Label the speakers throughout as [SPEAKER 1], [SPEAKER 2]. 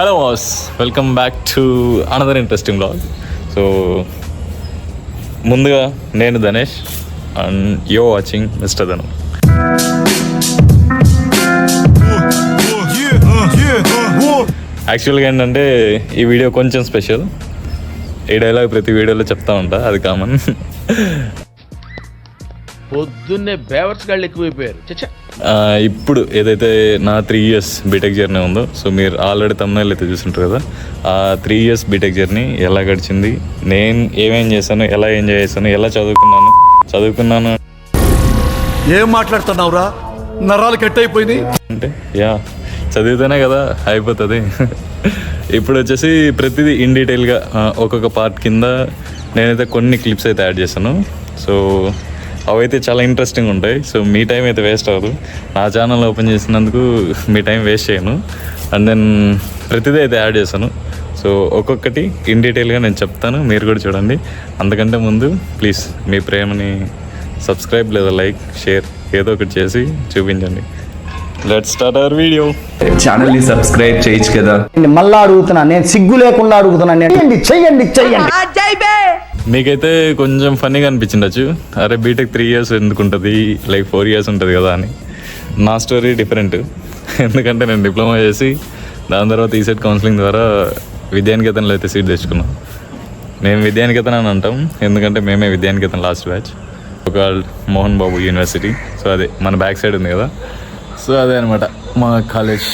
[SPEAKER 1] Hello was, welcome back to another interesting blog. So ముందుగా నేను Dhanesh and యో watching mister ధను. యాక్చువల్గా ఏంటంటే ఈ వీడియో కొంచెం స్పెషల్. ఈ డైలాగ్ ప్రతి వీడియోలో చెప్తా ఉంటా, అది కామన్.
[SPEAKER 2] పొద్దున్నే బేవర్స్ గాళ్ళు ఎక్కువైపోయారు.
[SPEAKER 1] ఇప్పుడు ఏదైతే నా 3 years బీటెక్ జర్నీ ఉందో, సో మీరు ఆల్రెడీ తమిళనాడులో అయితే చూసుంటారు కదా, ఆ 3 years బీటెక్ జర్నీ ఎలా గడిచింది, నేను ఏమేం చేశాను, ఎలా ఎంజాయ్ చేశాను, ఎలా చదువుకున్నాను
[SPEAKER 3] ఏం మాట్లాడుతున్నావురా, నరాలు కట్ అయిపోయింది
[SPEAKER 1] అంటే చదివితేనే కదా అయిపోతుంది. ఇప్పుడు వచ్చేసి ప్రతిదీ ఇన్ డీటెయిల్గా ఒక్కొక్క పార్ట్ కింద నేనైతే కొన్ని క్లిప్స్ అయితే యాడ్ చేశాను. సో అవైతే చాలా ఇంట్రెస్టింగ్ ఉంటాయి. సో మీ టైం అయితే వేస్ట్ అవ్వదు. నా ఛానల్ ఓపెన్ చేసినందుకు మీ టైం వేస్ట్ చేయను. అండ్ దెన్ ప్రతిదీ అయితే యాడ్ చేశాను. సో ఒక్కొక్కటి ఇన్ డీటెయిల్గా నేను చెప్తాను, మీరు కూడా చూడండి. అంతకంటే ముందు ప్లీజ్ మీ ప్రేమని సబ్స్క్రైబ్ లేదా లైక్, షేర్ ఏదో ఒకటి చేసి చూపించండి. Let's start our video.
[SPEAKER 4] Channel ని సబ్స్క్రైబ్ చేయొచ్చు కదా.
[SPEAKER 5] మళ్ళా అడుగుతున్నా, నేను సిగ్గు లేకుండా అడుగుతున్నాను, చెయ్యండి.
[SPEAKER 1] మీకైతే కొంచెం ఫన్నీగా అనిపించిండొచ్చు, అరే బీటెక్ 3 years ఎందుకు ఉంటుంది, లైక్ 4 years ఉంటుంది కదా అని. నా స్టోరీ డిఫరెంట్. ఎందుకంటే నేను డిప్లొమా చేసి దాని తర్వాత ఈసెట్ కౌన్సిలింగ్ ద్వారా విద్యానికేతన్లో అయితే సీట్ తెచ్చుకున్నాను. మేము విద్యానికేతన్ అని అంటాం, ఎందుకంటే మేమే విద్యానికేతన్ లాస్ట్ బ్యాచ్. ఒక మోహన్ బాబు యూనివర్సిటీ. సో అదే మన బ్యాక్ సైడ్ ఉంది కదా, సో అదే అనమాట మా college.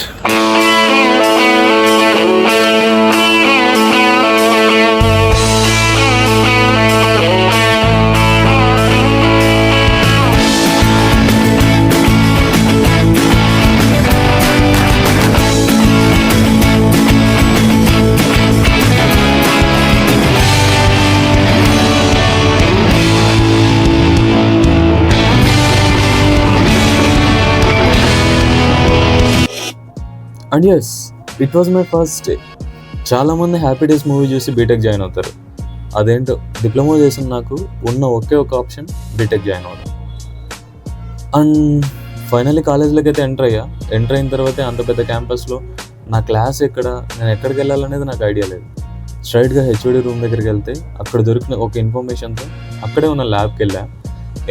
[SPEAKER 6] And yes, it was my first day. చాలామంది హ్యాపీ డేస్ మూవీ చూసి బీటెక్ జాయిన్ అవుతారు. అదేంటో డిప్లొమా చేసిన నాకు ఉన్న ఒకే ఒక ఆప్షన్ బీటెక్ జాయిన్ అవ్వడం. అండ్ ఫైనల్లీ కాలేజ్లోకి అయితే ఎంటర్ అయిన తర్వాతే అంత పెద్ద క్యాంపస్లో నా క్లాస్ ఎక్కడ, నేను ఎక్కడికి వెళ్ళాలనేది నాకు ఐడియా లేదు. స్ట్రైట్గా హెచ్ఓడి రూమ్ దగ్గరికి వెళ్తే అక్కడ దొరికిన ఒక ఇన్ఫర్మేషన్తో అక్కడే ఉన్న ల్యాబ్కి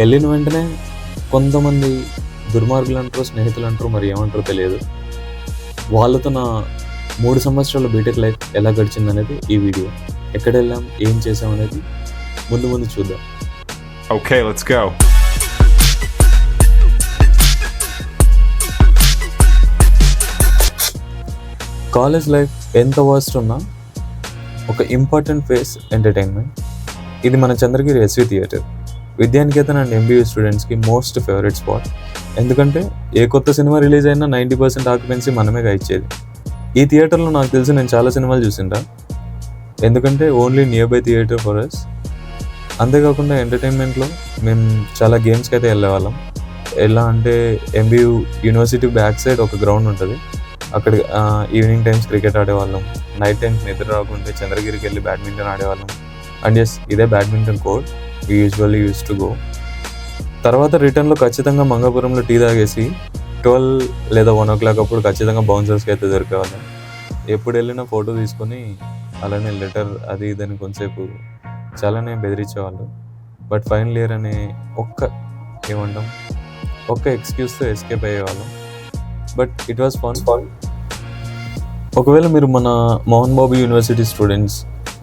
[SPEAKER 6] వెళ్ళిన వెంటనే కొంతమంది దుర్మార్గులు అంటారు, స్నేహితులు అంటారు, మరి ఏమంటారో తెలియదు, వాళ్ళతో నా 3 సంవత్సరాల బీటెక్ లైఫ్ ఎలా గడిచింది అనేది ఈ వీడియో. ఎక్కడ వెళ్ళాం, ఏం చేసాం అనేది ముందు చూద్దాం.
[SPEAKER 7] Okay, let's go.
[SPEAKER 6] College life ఎంత వర్స్ట్ ఉన్నా ఒక ఇంపార్టెంట్ ఫేస్ ఎంటర్టైన్మెంట్. ఇది మన Chandragiri SV theatre, Vidyanikethan and MBA స్టూడెంట్స్కి మోస్ట్ ఫేవరెట్ స్పాట్. ఎందుకంటే ఏ కొత్త సినిమా రిలీజ్ అయినా 90% ఆక్యుపెన్సీ మనమేగా ఇచ్చేది. ఈ థియేటర్లో నాకు తెలిసి నేను చాలా సినిమాలు చూసింటా, ఎందుకంటే only near by theatre for us. అంతేకాకుండా ఎంటర్టైన్మెంట్లో మేము చాలా గేమ్స్కి అయితే వెళ్ళేవాళ్ళం. ఎలా అంటే ఎంబీయూ యూనివర్సిటీ బ్యాక్ సైడ్ ఒక గ్రౌండ్ ఉంటుంది, అక్కడ ఈవినింగ్ టైమ్స్ క్రికెట్ ఆడేవాళ్ళం. నైట్ టైమ్స్ నిద్ర రాకుంటే చంద్రగిరికి వెళ్ళి బ్యాడ్మింటన్ ఆడేవాళ్ళం. అండ్ ఎస్, ఇదే badminton court we usually use to go. తర్వాత రిటర్న్లో ఖచ్చితంగా మంగాపురంలో టీ తాగేసి 12 లేదా 1 o'clock అప్పుడు ఖచ్చితంగా బౌన్సర్స్కి అయితే దొరికేవాళ్ళం. ఎప్పుడు వెళ్ళినా ఫోటో తీసుకొని అలానే లెటర్ అది ఇదని కొంతసేపు చాలానే బెదిరించేవాళ్ళు. బట్ ఫైనల్ ఇయర్ అనే ఒక్క ఎక్స్క్యూజ్తో ఎస్కేప్ అయ్యేవాళ్ళం. But it was fun. ఒకవేళ మీరు మన మోహన్ బాబు యూనివర్సిటీ స్టూడెంట్స్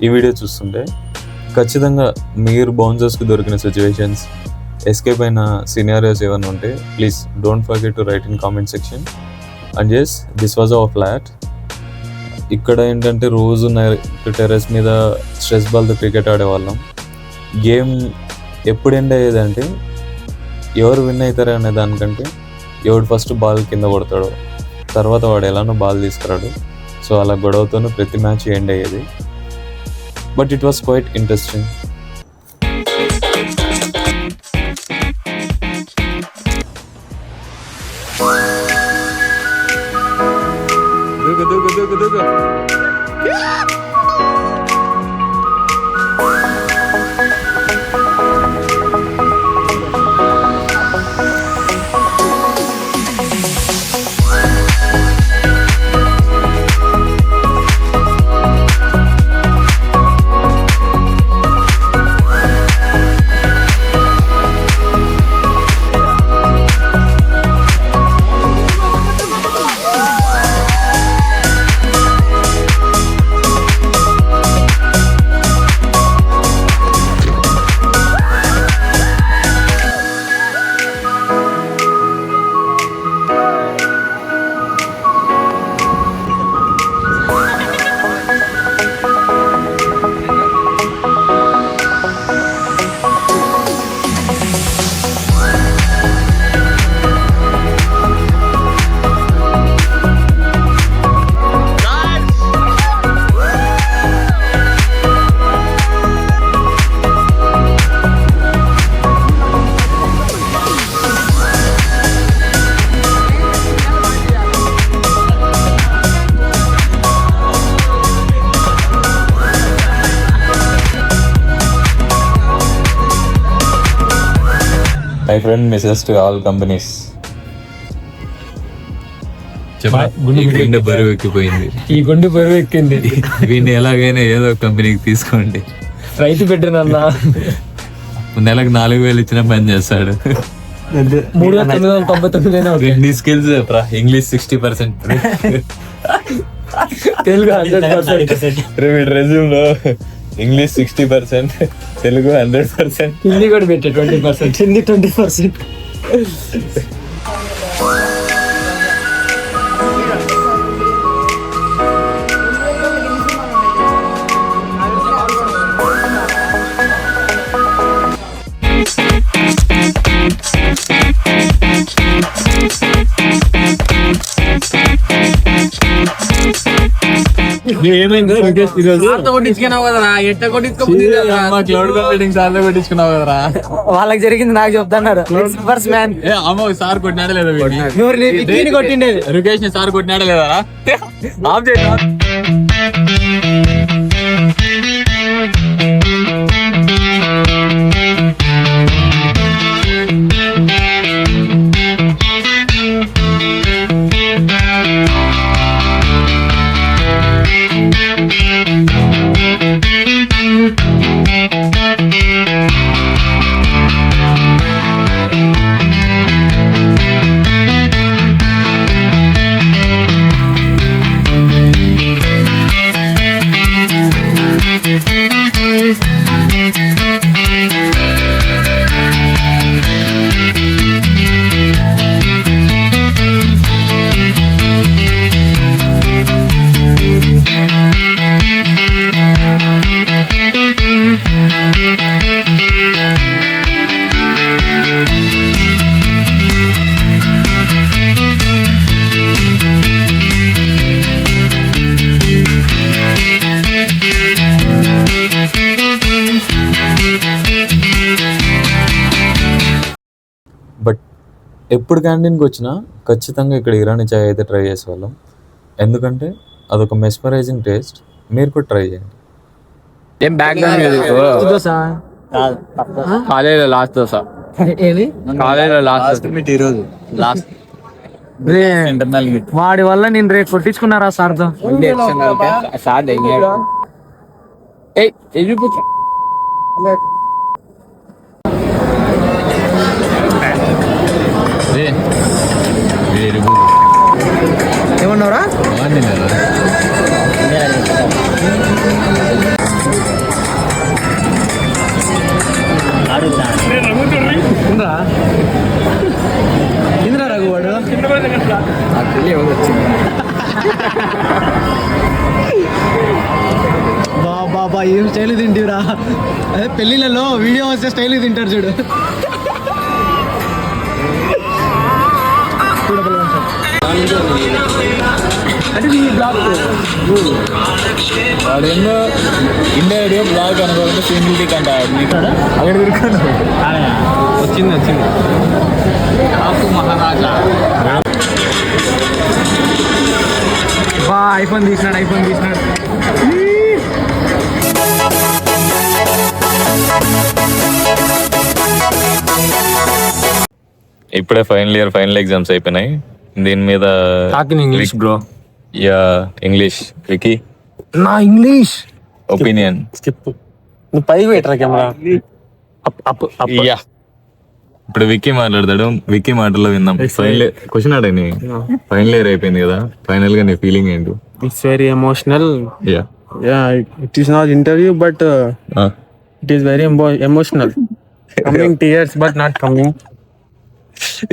[SPEAKER 6] ఈ వీడియో చూస్తుంటే ఖచ్చితంగా మీరు బౌన్సర్స్కి దొరికిన సిచ్యువేషన్స్, ఎస్కేప్ అయిన సినారియోస్ ఏమైనా ఉంటే please don't forget to write in comment section. And yes, this was our flat. ఇక్కడ ఏంటంటే రోజు టెర్రస్ మీద స్ట్రెస్ బాల్తో క్రికెట్ ఆడేవాళ్ళం. గేమ్ ఎప్పుడు ఎండ్ అయ్యేదంటే ఎవరు విన్ అవుతారు అనే దానికంటే ఎవడు ఫస్ట్ బాల్ కింద కొడతాడో తర్వాత వాడు ఎలానో బాల్ తీసుకురాడు. సో అలా గొడవతోనే ప్రతి మ్యాచ్ ఎండ్ అయ్యేది. But it was quite interesting.
[SPEAKER 1] My friend Mrs to all companies. గుండె బరువు ఎక్కిపోయింది.
[SPEAKER 8] ఈ గుండె బరువు ఎక్కింది.
[SPEAKER 1] వీడిని ఎలాగైనా ఏదో ఒక కంపెనీకి తీసుకోండి.
[SPEAKER 8] రైతు పెట్టినన్నా
[SPEAKER 1] నెలకు 4,000 ఇచ్చినా పని చేస్తాడు.
[SPEAKER 8] 3,999
[SPEAKER 1] రెండు స్కిల్స్ ఇంగ్లీష్ 60%,
[SPEAKER 8] తెలుగు 100%,
[SPEAKER 1] రెజ్యూమ్ లో ఇంగ్లీష్ 60%, తెలుగు 100%,
[SPEAKER 8] హిందీ కూడా పెట్టే 20%, హిందీ 20%. ఏమైంది ఈరోజు?
[SPEAKER 1] క్లౌడ్ కంప్యూటింగ్ సార్ కొట్టించుకున్నావు కదరా.
[SPEAKER 8] వాళ్ళకి జరిగింది నాకు చెప్తున్నారు.
[SPEAKER 1] అమ్మ సార్ కొట్టినాడా లేదా?
[SPEAKER 8] కొట్టిండేది
[SPEAKER 1] రుకేష్ ని సార్ కొట్టినాడా లేదా? ఆఫ్ చేయి.
[SPEAKER 6] బట్ ఎప్పుడు క్యాంటీన్కి వచ్చినా ఖచ్చితంగా ఇక్కడ ఇరానీ చాయ్ అయితే ట్రై చేసేవాళ్ళం. ఎందుకంటే అదొక మెస్మరైజింగ్ టేస్ట్. మీరు కూడా ట్రై చేయండి.
[SPEAKER 2] ఏం బ్యాక్గ్రౌండ్
[SPEAKER 8] దోశ
[SPEAKER 2] కాలేజీలో లాస్ట్ దోశ,
[SPEAKER 8] ఏది
[SPEAKER 2] కాలేజీలో లాస్ట్ ఈరోజు లాస్ట్
[SPEAKER 8] ఇంటర్నల్ వాడి వల్ల నేను రేపు కొట్టించుకున్నారా సార్తో.
[SPEAKER 2] సార్
[SPEAKER 8] ఏమన్నారా? ఇంద్రా రఘువాడు బాబా ఏం స్టైల్ తింటిరా. అదే పెళ్ళిళ్ళలో వీడియో వస్తే స్టైల్ తింటారు చూడు. అంటే ఈ బ్లాగ్
[SPEAKER 1] వాడేందో ఇండియా బ్లాగ్ అనుకోకుండా సింగిల్ కంట అక్కడ తిరుగుతాను.
[SPEAKER 2] వచ్చింది మహారాజా
[SPEAKER 8] బా ఐఫోన్ తీసినాడు.
[SPEAKER 1] ఇప్పుడే ఫైనల్ ఎగ్జామ్స్ అయిపోయినాయి. దీని మీద
[SPEAKER 2] English bro.
[SPEAKER 1] Ya English. Vicky
[SPEAKER 8] నా ఇంగ్లీష్
[SPEAKER 1] ఒపీనియన్.
[SPEAKER 8] నువ్వు పైకి పెట్టరా కెమెరా.
[SPEAKER 1] యా ఇప్పుడు విక్కీ మాట్లాడతాడు. విక్కీ మాటల్లో విందాం. ఫైనల్ క్వశ్చన్ అడగని. ఫైనల్ ఇయర్ అయిపోయింది కదా, ఫైనల్ గా నీ ఫీలింగ్ ఏంటి?
[SPEAKER 9] It's very emotional.
[SPEAKER 1] Yeah
[SPEAKER 9] It is not interview, but it is very emotional. Coming tears, but not coming.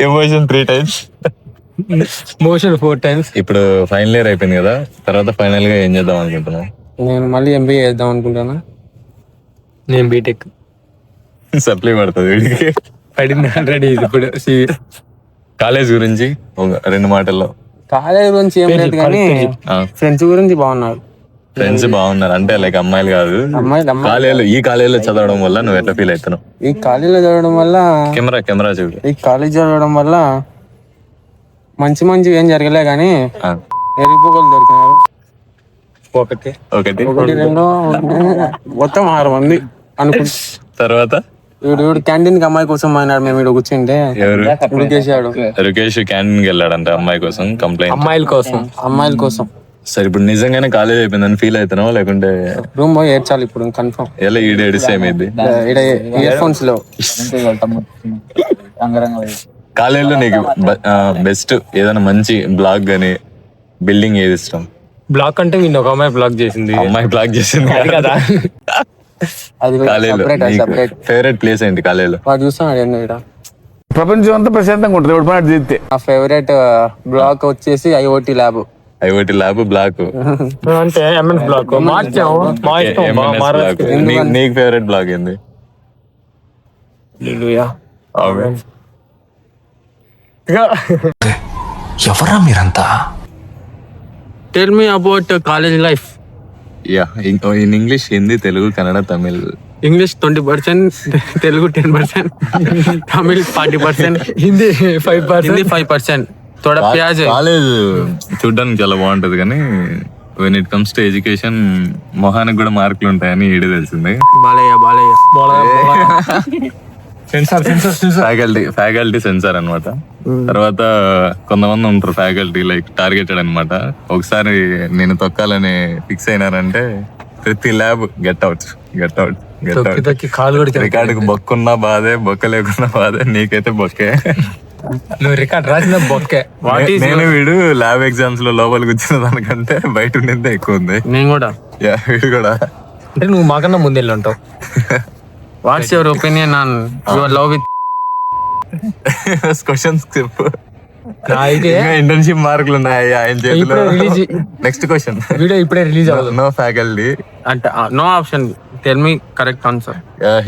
[SPEAKER 1] Emotion 3 times.
[SPEAKER 9] Emotion 4 times.
[SPEAKER 1] ఇప్పుడు ఫైనల్ ఇయర్ అయిపోయింది కదా, తర్వాత ఫైనల్ గా ఏం చేద్దాం అనుకుంటున్నావు?
[SPEAKER 9] నేను మళ్ళీ MBA చేద్దాం అనుకుంటాను.
[SPEAKER 8] నేను బీటెక్
[SPEAKER 1] సప్లై పడుతుంది వీడికి.
[SPEAKER 9] పడింది ఆల్రెడీ. ఇప్పుడు
[SPEAKER 1] కాలేజ్ గురించి ఒక 2 మాటల్లో.
[SPEAKER 9] కాలేజ్ గురించి ఏం లేదు కానీ ఫ్రెండ్స్ గురించి బాగున్నారు.
[SPEAKER 1] ఫ్రెండ్స్ బాగున్నారు అంటే లైక్ అమ్మాయిలు కాదు, కాలేజీలో. ఈ కాలేజీలో చదవడం వల్ల నువ్వు ఎట్లా ఫీల్ అవుతున్నావు?
[SPEAKER 9] ఈ కాలేజీలో చదవడం వల్ల
[SPEAKER 1] కెమెరా చూడు.
[SPEAKER 9] ఈ కాలేజ్ చదవడం వల్ల మంచి ఏం జరగలే కానీ ఎరిపోకలు దొరికినారు. ఒకటి 2 మొత్తం 6 మంది అనుకుంటా.
[SPEAKER 1] తర్వాత
[SPEAKER 9] వీడు క్యాంటీన్ కి అమ్మాయి కోసం అయినాడు, మేము వీడు కూర్చుంటే
[SPEAKER 1] ఎవరు?
[SPEAKER 9] ఉడికేసాడు.
[SPEAKER 1] రుకేష్ క్యాంటీన్కి వెళ్ళాడంట అమ్మాయి కోసం, కంప్లైంట్.
[SPEAKER 9] అమ్మాయిల కోసం
[SPEAKER 1] సరే ఇప్పుడు నిజంగానే కాలేజ్ అయిపోయిందని ఫీల్ అవుతున్నావా లేకుంటే
[SPEAKER 9] రూమ్ పోయి ఏడ్చాలి ఇప్పుడు కన్ఫర్మ్.
[SPEAKER 1] ఎలా ఈడ ఏడిస్తే ఏమైంది?
[SPEAKER 9] ఇయర్ ఫోన్స్ లో
[SPEAKER 1] కాలేజీలో నీకు బెస్ట్ ఏదైనా మంచి బ్లాగ్ గానీ బిల్డింగ్ ఏది ఇష్టం?
[SPEAKER 2] బ్లాక్ అంటే వీళ్ళు ఒక అమ్మాయి బ్లాక్ చేసింది.
[SPEAKER 1] అమ్మాయి బ్లాగ్ చేసింది
[SPEAKER 2] కదా.
[SPEAKER 9] అది
[SPEAKER 1] కాలేజీలో
[SPEAKER 9] సెపరేట్.
[SPEAKER 1] ఫేవరెట్ ప్లేస్ ఏంటి కాలేజీలో?
[SPEAKER 9] వాడు చూస్తున్నాడు ఇక్కడ.
[SPEAKER 5] ప్రపంచం అంతా ప్రశాంతంగా ఉంటుంది ఎవడు పని చేస్తే.
[SPEAKER 9] నా ఫేవరెట్ బ్లాక్ వచ్చేసి IOT lab.
[SPEAKER 1] IOT lab block.
[SPEAKER 2] అంటే ఎంఎన్ బ్లాక్ మార్చాం. మా ఇష్టం.
[SPEAKER 1] నీకు ఫేవరెట్ బ్లాగ్ ఏంది?
[SPEAKER 3] ఎవరా మీరంతా?
[SPEAKER 9] Tell me about college life.
[SPEAKER 1] Ya in English, Hindi, Telugu, Kannada, Tamil.
[SPEAKER 9] English 20%, Telugu 10%, Tamil 40%, Hindi 5%. थोड़ा प्याज है.
[SPEAKER 1] కాలేజ్ చూడ్డానికి చాలా బాగుంటది కానీ when it comes to education మొహానికి కూడా మార్కులు ఉంటాయని ఈడే తెలిసింది.
[SPEAKER 9] బాలయ్య
[SPEAKER 1] ఫ్యాకల్టీ సెన్సార్ అన్నమాట. తర్వాత కొంతమంది ఉంటారు ఫ్యాకల్టీ లైక్ టార్గెటెడ్ అన్నమాట. ఒకసారి నేను తొక్కాలని ఫిక్స్ అయినారంటే ప్రతి ల్యాబ్ గెట్ అవుట్. రికార్డుకి బొక్కున్నా బాధే, బొక్క లేకున్నా బాధే, నీకైతే బొక్కే.
[SPEAKER 2] నువ్వు రికార్డ్ రాసిన బొక్కే.
[SPEAKER 1] నేను వీడు ల్యాబ్ ఎగ్జామ్స్ లో లోపలికి వచ్చిన దానికంటే బయట ఉండేదే ఎక్కువ ఉంది.
[SPEAKER 9] నేను కూడా.
[SPEAKER 1] యా వీడు కూడా.
[SPEAKER 2] అంటే నువ్వు మాకన్నా ముందు వెళ్ళి ఉంటావు.
[SPEAKER 9] What's your opinion on your love with?
[SPEAKER 1] Questions చెప్పు.
[SPEAKER 2] అయితే
[SPEAKER 1] ఇంటర్న్షిప్ మార్కులు ఉన్నాయి ఆయన చేతిలో. Next question.
[SPEAKER 2] వీడియో ఇప్పుడే రిలీజ్ అవ్వదు.
[SPEAKER 1] నో ఫ్యాకల్టీ
[SPEAKER 9] అంటే no option. Tell me correct answer.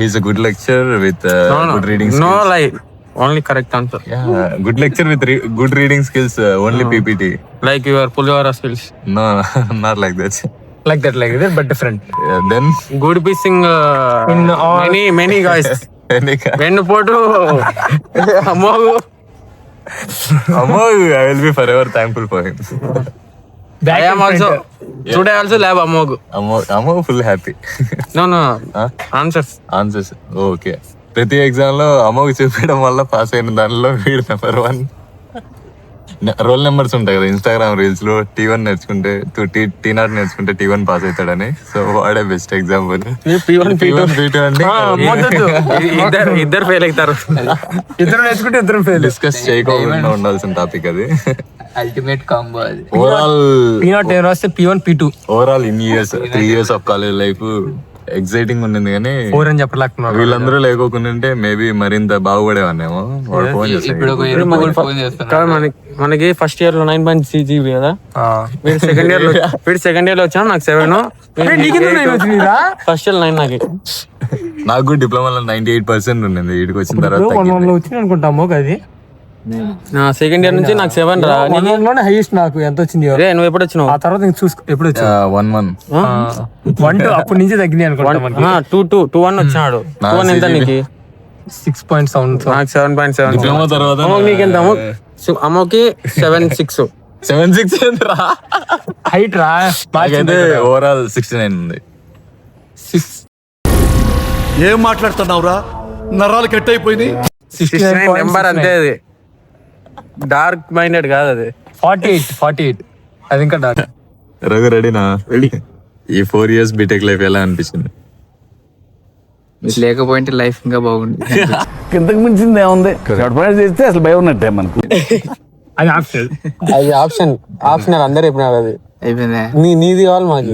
[SPEAKER 1] He's a good lecture with good reading
[SPEAKER 9] no lie only correct answer.
[SPEAKER 1] Good lecture with good reading skills, only PPT.
[SPEAKER 9] Like your pulihora skills.
[SPEAKER 1] No not like that.
[SPEAKER 2] like that but different.
[SPEAKER 1] Then
[SPEAKER 9] good pissing
[SPEAKER 2] in all
[SPEAKER 9] many guys. When photo Amog,
[SPEAKER 1] I will be forever thankful for him.
[SPEAKER 9] I am also today also lab Amog
[SPEAKER 1] full happy.
[SPEAKER 9] No answers.
[SPEAKER 1] Okay. ప్రతి exam లో అమోఘ చూపించడం వల్ల pass అయిన దానిలో వీడు number 1. Role numbers ఉంటాయి కదా Instagram reels లో, T1 నేర్చుకుంటే T0 నేర్చుకుంటే T1 పాస్ అవుతాడని. సో వాడే బెస్ట్ ఎగ్జాంపుల్.
[SPEAKER 9] ఇద్దరు ఫెయిల్ అవుతారు.
[SPEAKER 2] ఇద్దరు నేర్చుకుంటే ఇద్దరు ఫెయిల్.
[SPEAKER 1] డిస్కస్ చేయకుండా ఉండాల్సిన టాపిక్ అది.
[SPEAKER 8] అల్టిమేట్ కాంబో అది.
[SPEAKER 1] ఓవరాల్
[SPEAKER 2] P0 రాస్తే P1 P2.
[SPEAKER 1] Overall 3 years of college life exciting ఉండింది కానీ
[SPEAKER 2] 4 అని చెప్పలేకున్నారు.
[SPEAKER 1] వీళ్ళందరూ లేకోకుంటే మేబీ మరింత బాగుపడేవాన్నేమో. వాడు ఫోన్ చేస్తాడు.
[SPEAKER 9] మనకి ఫస్ట్ ఇయర్ లో 9.3 GB కదా. వీడు సెకండ్ ఇయర్ లో వచ్చా నాకు 7. ఫస్ట్ ఇయర్ 9
[SPEAKER 1] నాకు కూడా డిప్లొమాలో 98% ఉండింది. వీడికి వచ్చిన తర్వాత
[SPEAKER 2] వచ్చింది అనుకుంటాము అది.
[SPEAKER 9] సెకండ్ ఇయర్ నుంచి నాకు 7 రా.
[SPEAKER 2] హైయెస్ట్ నాకు ఎంత వచ్చింది?
[SPEAKER 9] నువ్వు ఎప్పుడు వచ్చినావు?
[SPEAKER 2] ఆ తర్వాత నేను చూసుకో ఎప్పుడు వచ్చా
[SPEAKER 1] 1
[SPEAKER 2] అప్పటి నుంచి తగ్గినాయి అనుకుంటా.
[SPEAKER 9] 2-1 వచ్చినాడు. 2-1 ఎంత నీకు?
[SPEAKER 2] 6.7.
[SPEAKER 9] నాకు 7.7.
[SPEAKER 1] డిప్లొమా తర్వాత
[SPEAKER 9] నీకు ఎంత? అమ్మకి 7.6.
[SPEAKER 1] 7.6 ఏంట్రా
[SPEAKER 2] హైట్ రా.
[SPEAKER 1] నాకైతే ఓవరాల్ 69 ఉంది.
[SPEAKER 3] ఏం మాట్లాడుతున్నావురా? నరాలు కట్ అయిపోయినాయి.
[SPEAKER 9] 69 నెంబర్ అంతే. అది డార్క్ మైండెడ్ కాదు అది.
[SPEAKER 2] 48 అది ఇంకా డార్క్.
[SPEAKER 1] రఘు రెడీనా? ఈ 4 years బీటెక్ లైఫ్ ఎలా అనిపించింది?
[SPEAKER 8] లేకపోయింటే లైఫ్ ఇంకా బాగుంది.
[SPEAKER 5] ఇంతకు మించింది ఏముంది? ఎవడు పని చేస్తే అసలు భయం ఉన్నట్టే మనకు.
[SPEAKER 2] అది ఆప్షన్ అందరు చెప్పినారు. అది
[SPEAKER 8] అయిపోయిందా?
[SPEAKER 9] నీది కావాలి మాకు.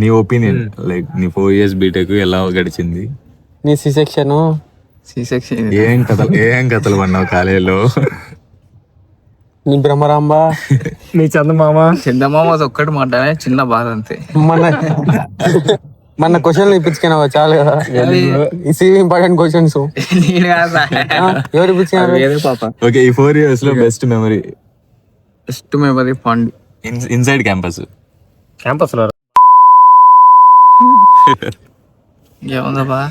[SPEAKER 1] నీ ఒపీనియన్ లైక్ నీ 4 years బీటెక్ ఎలా గడిచింది?
[SPEAKER 9] నీ C-section
[SPEAKER 1] ఏం కథలు పడినావు కాలేజీలో?
[SPEAKER 9] నీ బ్రహ్మరాంబ,
[SPEAKER 2] నీ చందమామ
[SPEAKER 8] ఒక్కటి మాట చిన్న బాధ అంతే.
[SPEAKER 9] మన క్వశ్చన్లు ఇప్పించుకున్నావా? చాలు కదా. ఇంపార్టెంట్ క్వశ్చన్స్ ఎవరు ఇప్పించుకున్నారు?
[SPEAKER 8] పాప.
[SPEAKER 1] ఓకే, ఈ 4 years లో best memory
[SPEAKER 8] fund
[SPEAKER 1] inside campus
[SPEAKER 2] లో
[SPEAKER 8] ఏముందా?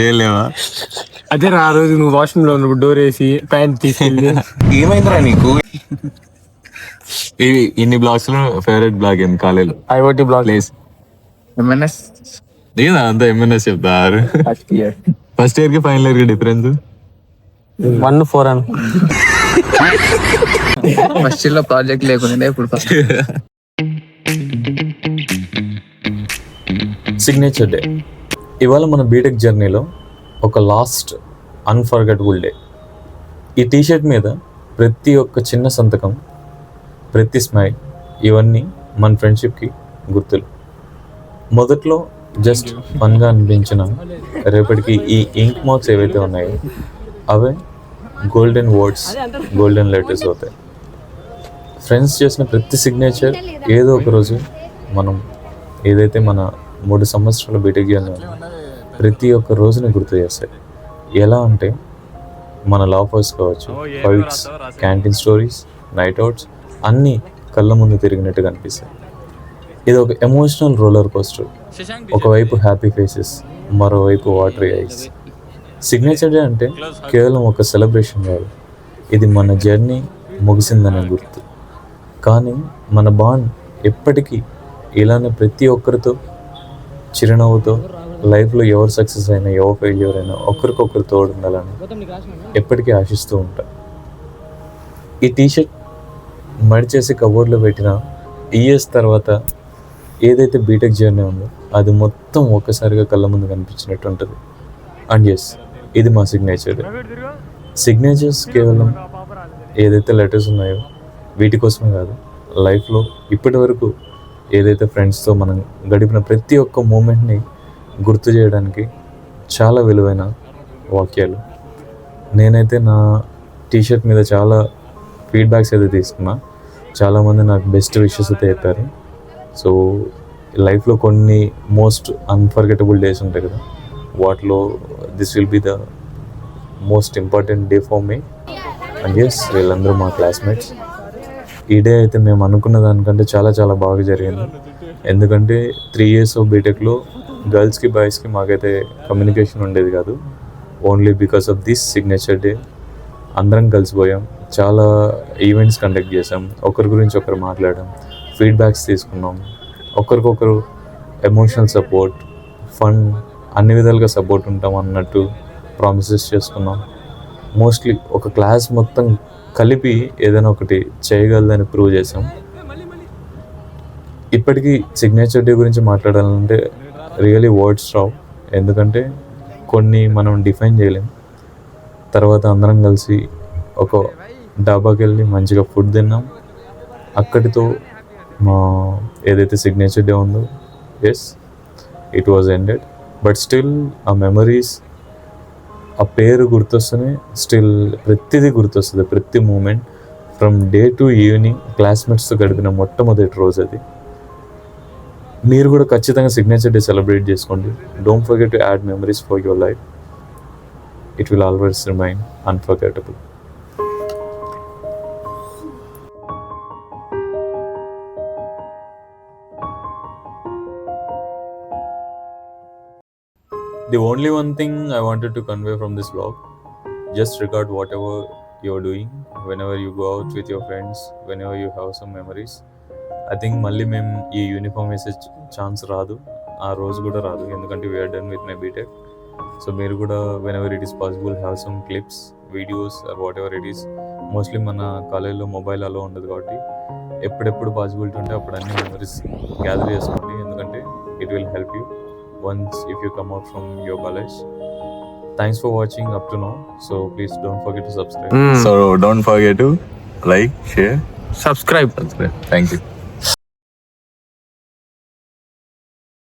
[SPEAKER 1] ఏం లేవా?
[SPEAKER 2] అదే రా. ఆ రోజు నువ్వు వాష్రూమ్ లో ఉన్నప్పుడు డోర్ వేసి ప్యాంట్ తీసుకెళ్ళి
[SPEAKER 1] ఏమైందిరా నీకు? ఇన్ని బ్లాగ్స్ లో ఫేవరెట్ బ్లాగ్ ఏంది కాలేజీలో?
[SPEAKER 9] ఐఓటి బ్లాగ్
[SPEAKER 1] ప్లేస్
[SPEAKER 8] MNS
[SPEAKER 1] లేదా అంతా MNS చెప్తారు.
[SPEAKER 8] ఫస్ట్ ఇయర్
[SPEAKER 1] ఫస్ట్ ఇయర్ కి ఫైనల్ ఇయర్ కి డిఫరెన్స్
[SPEAKER 9] 1-4 అని.
[SPEAKER 8] ఫస్ట్ ఇయర్ లో ప్రాజెక్ట్ లేకుండా ఇప్పుడు ఫస్ట్
[SPEAKER 6] సిగ్నేచర్ డే. ఇవాళ మన బీటెక్ జర్నీలో ఒక లాస్ట్ అన్ఫర్గెటబుల్ డే. ఈ టీషర్ట్ మీద ప్రతి ఒక్క చిన్న సంతకం, ప్రతి స్మైల్, ఇవన్నీ మన ఫ్రెండ్షిప్కి గుర్తులు. మొదట్లో జస్ట్ ఫన్గా అనిపించిన రేపటికి ఈ ఇంక్ మార్క్స్ ఏవైతే ఉన్నాయో అవే గోల్డెన్ వర్డ్స్, గోల్డెన్ లెటర్స్ అవుతాయి. ఫ్రెండ్స్ చేసిన ప్రతి సిగ్నేచర్ ఏదో ఒక రోజు మనం ఏదైతే మన 3 సంవత్సరాల బీటెక్ జర్నీ ప్రతి ఒక్క రోజుని గుర్తు చేస్తాయి. ఎలా అంటే మన లాఫర్స్ కావచ్చు, fights, canteen stories, night outs అన్నీ కళ్ళ ముందు తిరిగినట్టుగా అనిపిస్తాయి. ఇది ఒక ఎమోషనల్ రోలర్ కోస్టర్. ఒకవైపు హ్యాపీ ఫేసెస్, మరోవైపు వాటరీ ఐస్. సిగ్నేచర్ డే అంటే కేవలం ఒక సెలబ్రేషన్ కాదు, ఇది మన జర్నీ ముగిసిందనే గుర్తు. కానీ మన బాండ్ ఎప్పటికీ ఇలానే ప్రతి ఒక్కరితో చిరునవ్వుతో, లైఫ్లో ఎవరు సక్సెస్ అయినా ఎవరు ఫెయిల్యూర్ అయినా ఒకరికొకరు తోడు ఉండాలని ఎప్పటికీ ఆశిస్తూ ఉంటా. ఈ టీషర్ట్ మడిచేసి కబోర్డ్లో పెట్టిన ఇయర్స్ తర్వాత ఏదైతే బీటెక్ జర్నీ ఉందో అది మొత్తం ఒక్కసారిగా కళ్ళ ముందు కనిపించినట్టు ఉంటుంది. అండ్ ఎస్, ఇది మా సిగ్నేచర్. సిగ్నేచర్స్ కేవలం ఏదైతే లెటర్స్ ఉన్నాయో వీటి కోసమే కాదు, లైఫ్లో ఇప్పటి వరకు ఏదైతే ఫ్రెండ్స్తో మనం గడిపిన ప్రతి ఒక్క మూమెంట్ని గుర్తు చేయడానికి చాలా విలువైన వాక్యాలు. నేనైతే నా టీషర్ట్ మీద చాలా ఫీడ్బ్యాక్స్ అయితే తీసుకున్నా. చాలామంది నాకు బెస్ట్ విషెస్ అయితే చెప్పారు. సో లైఫ్లో కొన్ని మోస్ట్ అన్ఫర్గెటబుల్ డేస్ ఉంటాయి కదా, వాటిలో this will be the most important day for me. And yes, వీళ్ళందరూ మా క్లాస్మేట్స్. ఈ డే అయితే మేము అనుకున్న దానికంటే చాలా చాలా బాగా జరిగింది. ఎందుకంటే 3 years ఆఫ్ బీటెక్లో గర్ల్స్కి బాయ్స్కి మాకైతే కమ్యూనికేషన్ ఉండేది కాదు. Only because of this signature day అందరం కలిసిపోయాం. చాలా ఈవెంట్స్ కండక్ట్ చేసాం, ఒకరి గురించి ఒకరు మాట్లాడాం, ఫీడ్బ్యాక్స్ తీసుకున్నాం, ఒకరికొకరు ఎమోషనల్ సపోర్ట్, ఫన్, అన్ని విధాలుగా సపోర్ట్ ఉంటాం అన్నట్టు ప్రామిసెస్ చేసుకున్నాం. మోస్ట్లీ ఒక క్లాస్ మొత్తం కలిపి ఏదైనా ఒకటి చేయగలదని ప్రూవ్ చేసాం. ఇప్పటికీ సిగ్నేచర్ డే గురించి మాట్లాడాలంటే రియలీ వర్డ్స్ రావు, ఎందుకంటే కొన్ని మనం డిఫైన్ చేయలేం. తర్వాత అందరం కలిసి ఒక డాబాకి వెళ్ళి మంచిగా ఫుడ్ తిన్నాం. అక్కడితో మా ఏదైతే సిగ్నేచర్ డే ఉందో, yes, it was ended. But still ఆ మెమరీస్, ఆ పేరు గుర్తొస్తూనే స్టిల్ ప్రతిదీ గుర్తొస్తుంది, ప్రతి moment. From day to evening క్లాస్మేట్స్తో గడిపిన మొట్టమొదటి రోజు అది. మీరు కూడా ఖచ్చితంగా సిగ్నేచర్ డే సెలబ్రేట్ చేసుకోండి. Don't forget to add memories for your life. It will always remain unforgettable. The only one thing I wanted to convey from this vlog, just record whatever you're doing, whenever you go out with your friends, whenever you have some memories. I think మళ్ళీ మేము ఈ uniform వేసే chance రాదు, ఆ రోజు కూడా రాదు, ఎందుకంటే we're done with my BTech. So మీరు కూడా whenever it is possible have some clips, videos or whatever it is. Mostly మన కాలేజ్లో మొబైల్ అలో ఉండదు కాబట్టి ఎప్పుడెప్పుడు పాసిబిలిటీ ఉంటే అప్పుడు అన్ని మెమరీస్ గ్యాదర్ చేసుకోండి, ఎందుకంటే it will help you once if you come out from your college. Thanks for watching up to now, so please don't forget to subscribe.
[SPEAKER 1] So don't forget to like, share,
[SPEAKER 9] Subscribe.
[SPEAKER 1] thank you.